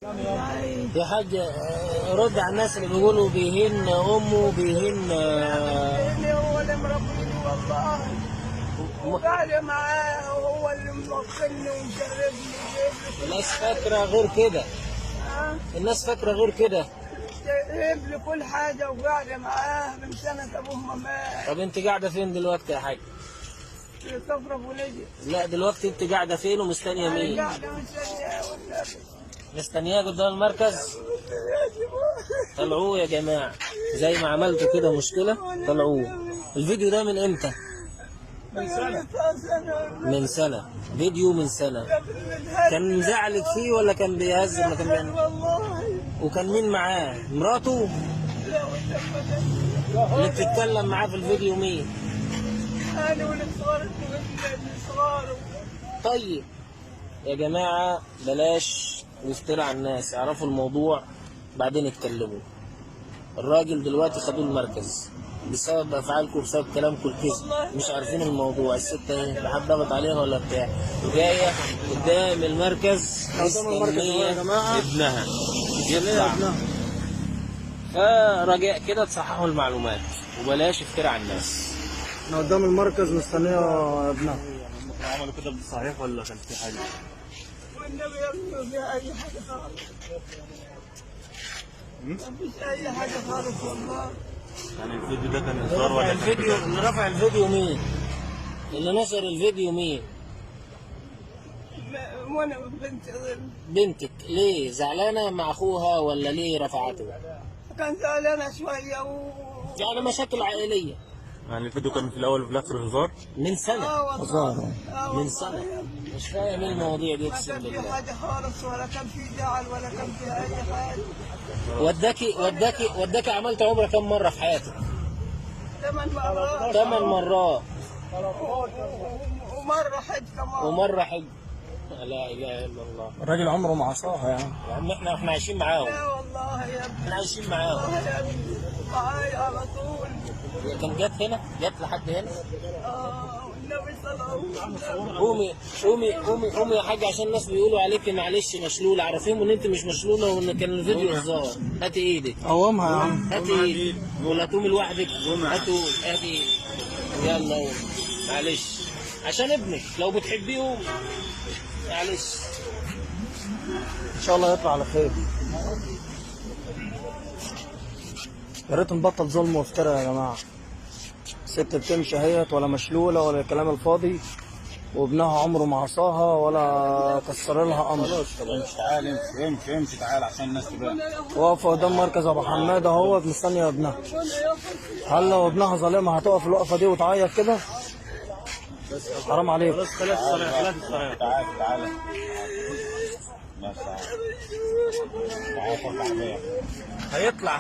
يا حاج رد على الناس اللي بيقولوا بيهين امه بيهين هو اللي مربيني والله، وقاعد معاه وهو اللي موكلني ومشربني وجايب الناس فاكره غير كده. الناس فاكره غير كده. جايب لي كل حاجه وقاعد معاه من سنه ابوه ما مات. طب انت قاعده فين دلوقتي يا حاج؟ في صفرة ولدي. لا دلوقتي انت قاعده فين ومستنيه مين؟ قاعده مستنياه والنبي. مستنياه قدام المركز؟ طلعوه يا جماعه زي ما عملتوا كده مشكله، طلعوه. الفيديو ده من امتى؟ من سنه. فيديو من سنه. كان مزعلك فيه ولا كان بيهزر ولا كان بيعمل؟ والله. وكان مين معاه؟ مراته؟ اللي بتتكلم معاه في الفيديو مين؟ انا ولد صغار صغار. طيب يا جماعة بلاش نفتري على الناس، يعرفوا الموضوع بعدين يتكلموا. الراجل دلوقتي خدوه المركز بسبب افعالكم، بسبب كلامكم الكذب، مش عارفين الموضوع. الست اهي لا حد ضغط عليها ولا بتاع، وجايه قدام المركز مستنيه ابنها يطلع. فرجاء كده تصححوا المعلومات وبلاش افتري على الناس. احنا قدام المركز مستنيه ابنها. عملوا كده صحيح ولا كان في حاجه؟ والنبي يا في اي حاجه خالص. ما فيش اي حاجه خالص والله. يعني الفيديو ده كان هزار ولا كان الفيديو اللي رفع الفيديو مين؟ اللي نشر الفيديو مين؟ وانا بنتي بنتك. ليه زعلانه مع اخوها ولا ليه رفعته؟ كان زعلانه شويه يعني مشاكل عائليه. يعني الفيديو كان في الاول وفي الاخر هزار؟ من سنه. والله. من سنه. مش فاهم ايه المواضيع دي ما اقسم كان في بالله. حاجه خالص ولا كان في زعل ولا كان في اي حاجه. وداكي عملت عمره كم مره في حياتك؟ 8 مرات. 8 مرات. ومره حج كمان. ومره حج. لا اله الا الله. الراجل عمره ما عصاها يعني. يا عم احنا عايشين معاهم. لا والله يا ابني. احنا عايشين معاهم. والله يا ابني معايا على طول. كان جت هنا؟ جت لحد هنا؟ والنبي صلى الله عليه وسلم. قومي يا حاج، عشان الناس بيقولوا عليكي معلش مشلوله، عرفيهم ان انت مش مشلوله وان كان الفيديو هزار. هاتي ايدك. قومها يا عم. هاتي ايدك. ولا تقومي لوحدك؟ هاتي ايدك. يلا قومي. معلش عشان ابنك لو بتحبيه قومي. معلش. ان شاء الله يطلع على خير. يا ريت نبطل ظلم وافتراء يا جماعه. الست بتمشي اهيت ولا مشلوله ولا الكلام الفاضي، وابنها عمره ما عصاها ولا كسر لها امر. امشي تعالى، امشي تعالى عشان الناس تبان. واقفه قدام مركز ابو حماد اهوت مستنيه ابنها. هل لو ابنها ظالمها هتقف الوقفه دي وتعيط كده؟ حرام عليك. خلاص تعالى. هيطلع